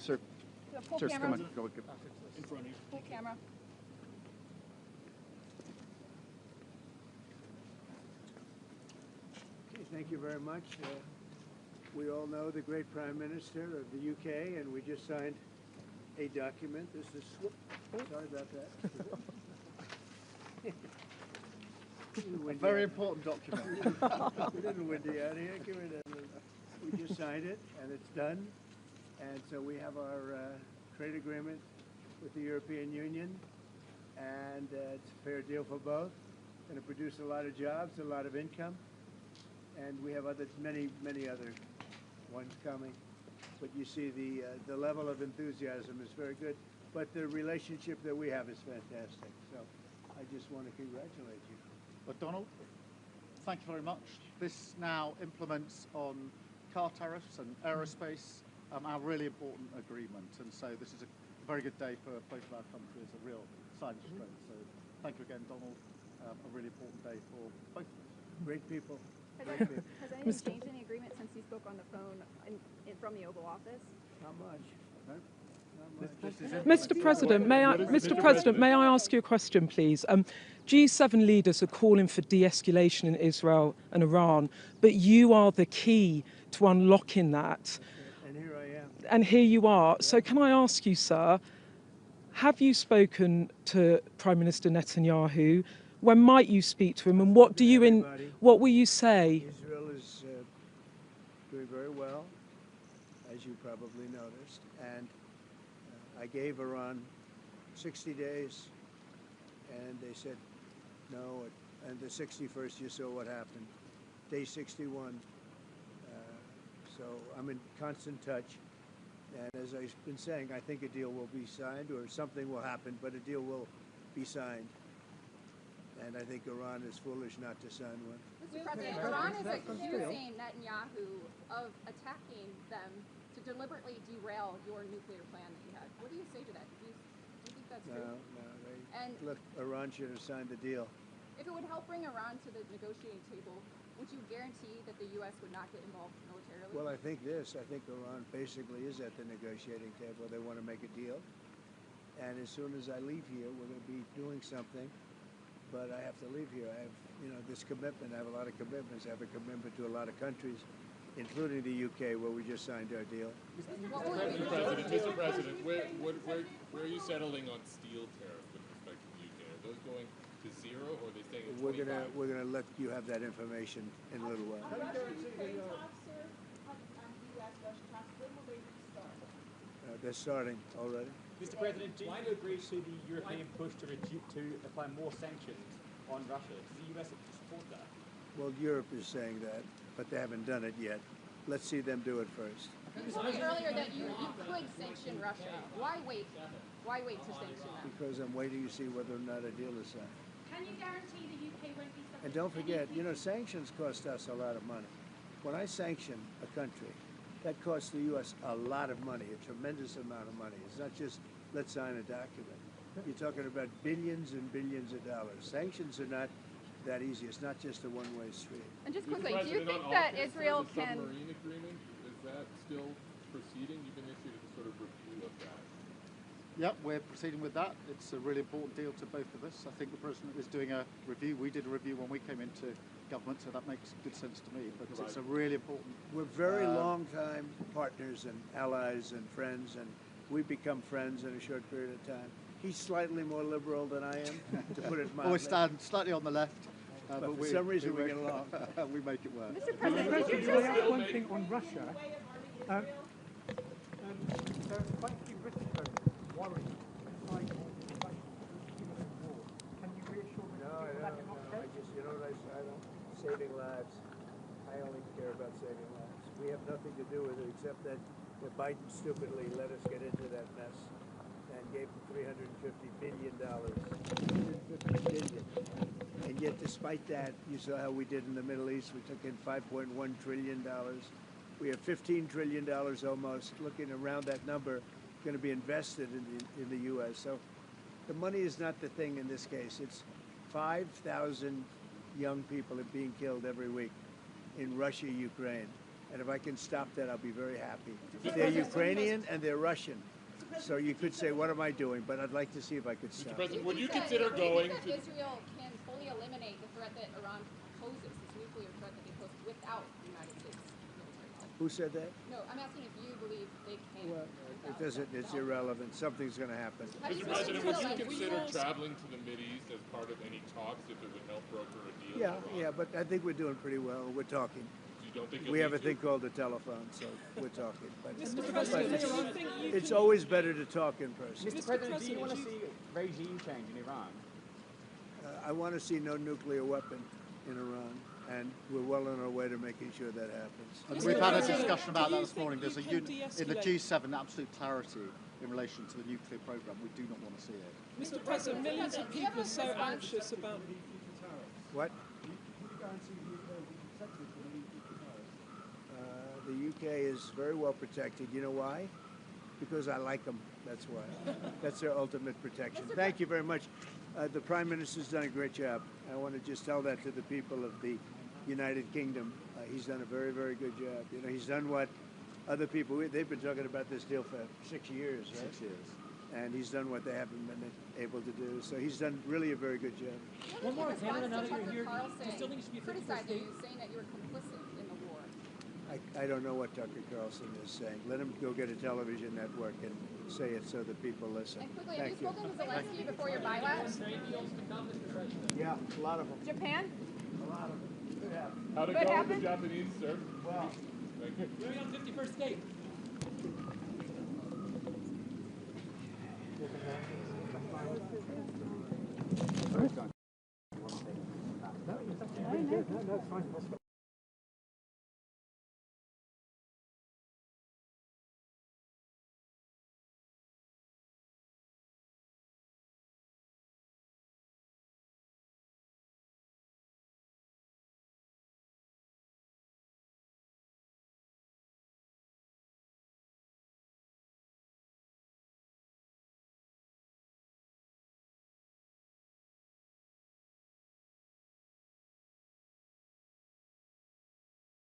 Sir, Full sir, camera. come on, go. In front of you. Full camera. Okay, thank you very much. We all know the great Prime Minister of the UK, and we just signed a document. This is, sorry about that. A very important document. A little windy out here. Give me that. We just signed it, and it's done. And so we have our trade agreement with the European Union, and it's a fair deal for both. Going to produce a lot of jobs, a lot of income, and we have many other ones coming. But you see the level of enthusiasm is very good. But the relationship that we have is fantastic. So I just want to congratulate you. But Donald, thank you very much. This now implements on car tariffs and aerospace, our really important agreement. And so this is a very good day for both of our countries, a real sign of strength. So thank you again, Donald. A really important day for both of us. Great people. Has anything changed in the agreement since you spoke on the phone from the Oval Office? Not much. No? Mr. President, may I ask you a question, please? G7 leaders are calling for de-escalation in Israel and Iran, but you are the key to unlocking that. And here I am. And here you are. So can I ask you, sir, have you spoken to Prime Minister Netanyahu? When might you speak to him, and what will you say? Israel is doing very well, as you probably noticed, and I gave Iran 60 days, and they said no, and the 61st you saw what happened. Day 61. So I'm in constant touch, and as I've been saying, I think a deal will be signed, or something will happen, but a deal will be signed. And I think Iran is foolish not to sign one. Mr. President, Iran is accusing Netanyahu of attacking them to deliberately derail your nuclear plan that you had. What do you say to that? Do you think that's true? No. Look, Iran should have signed the deal. If it would help bring Iran to the negotiating table, would you guarantee that the U.S. would not get involved militarily? Well, I think Iran basically is at the negotiating table. They want to make a deal. And as soon as I leave here, we're going to be doing something. But I have to leave here. I have, this commitment. I have a lot of commitments. I have a commitment to a lot of countries, including the UK, where we just signed our deal. Mr. President, where are you settling on steel tariffs with respect to the UK? Are those going to zero, or are they staying at 25? We're gonna let you have that information in a little while. They're starting already. Mr. President, do you agree to the European push to apply more sanctions on Russia? Does the US support that? Well, Europe is saying that, but they haven't done it yet. Let's see them do it first. You told me earlier that you could sanction Russia. Why wait? Why wait to sanction them? Because I'm waiting to see whether or not a deal is signed. Can you guarantee the UK won't be subject? And don't forget, sanctions cost us a lot of money. When I sanction a country, that costs the U.S. a lot of money, a tremendous amount of money. It's not just let's sign a document. You're talking about billions and billions of dollars. Sanctions are not that easy. It's not just a one-way street. And just quickly, do you think that Israel can... The submarine agreement, is that still proceeding? You've initiated a sort of review of that. Yep, we're proceeding with that. It's a really important deal to both of us. I think the President is doing a review. We did a review when we came into government, so that makes good sense to me. But it's a really important... We're very long-time partners and allies and friends, and we've become friends in a short period of time. He's slightly more liberal than I am, to put it mildly. We stand slightly on the left. But for some reason we get along. We make it work. Mr. President, did you Can I just... add one thing on Russia? There are quite a few British voters worried by the war. Can you reassure me that is not the case? I don't. Saving lives. I only care about saving lives. We have nothing to do with it except that Biden stupidly let us get into that mess and gave them $350 billion. $350 billion. And yet, despite that, you saw how we did in the Middle East. We took in $5.1 trillion. We have $15 trillion almost, looking around that number, going to be invested in the U.S. So the money is not the thing in this case. It's 5,000 young people are being killed every week in Russia, Ukraine. And if I can stop that, I'll be very happy. They're Ukrainian and they're Russian. So you could say, what am I doing? But I'd like to see if I could Mr. stop it. President, would you consider going that to... Israel can fully eliminate the threat that Iran poses, this nuclear threat that they pose, without the United States military help? Who said that? No, I'm asking if you believe they can. Well, it without doesn't, the it's help. irrelevant. Something's going to happen. How do you Mr. President, would you like- consider traveling to the Mideast as part of any talks if it would help broker a deal? Yeah, with Iran? yeah, but I think we're doing pretty well. We're talking. You don't think We you'll have a need to? thing called the telephone, so we're talking. But Mr. President, do you think you it's can- always better to talk in person. Mr. Mr. President, do you President, want to do you- see regime change in Iran? I want to see no nuclear weapon in Iran, and we're well on our way to making sure that happens. And Mr. we've had a President, discussion about do that you this morning. think There's you a can in the de-escalate? G7 absolute clarity in relation to the nuclear program. We do not want to see it. Mr. President, millions of people are so anxious about. What? The UK is very well protected. You know why? Because I like them. That's why. That's their ultimate protection. Thank you very much. The Prime Minister's done a great job. I want to just tell that to the people of the United Kingdom. He's done a very, very good job. You know, he's done what other people, they've been talking about this deal for 6 years, right? 6 years. And he's done what they haven't been able to do. So he's done really a very good job. One more Canada, now that you're here, you still think it should be criticizing you, saying that you were complicit in the war. I don't know what Tucker Carlson is saying. Let him go get a television network and say it so that people listen. And quickly, have you Thank you. spoken to Zelensky before your bilateral? Yeah, a lot of them. Japan? A lot of them. Could happen. How'd it What go happened? with the Japanese, sir? Well, Thank you. We're on 51st date. No, it's fine.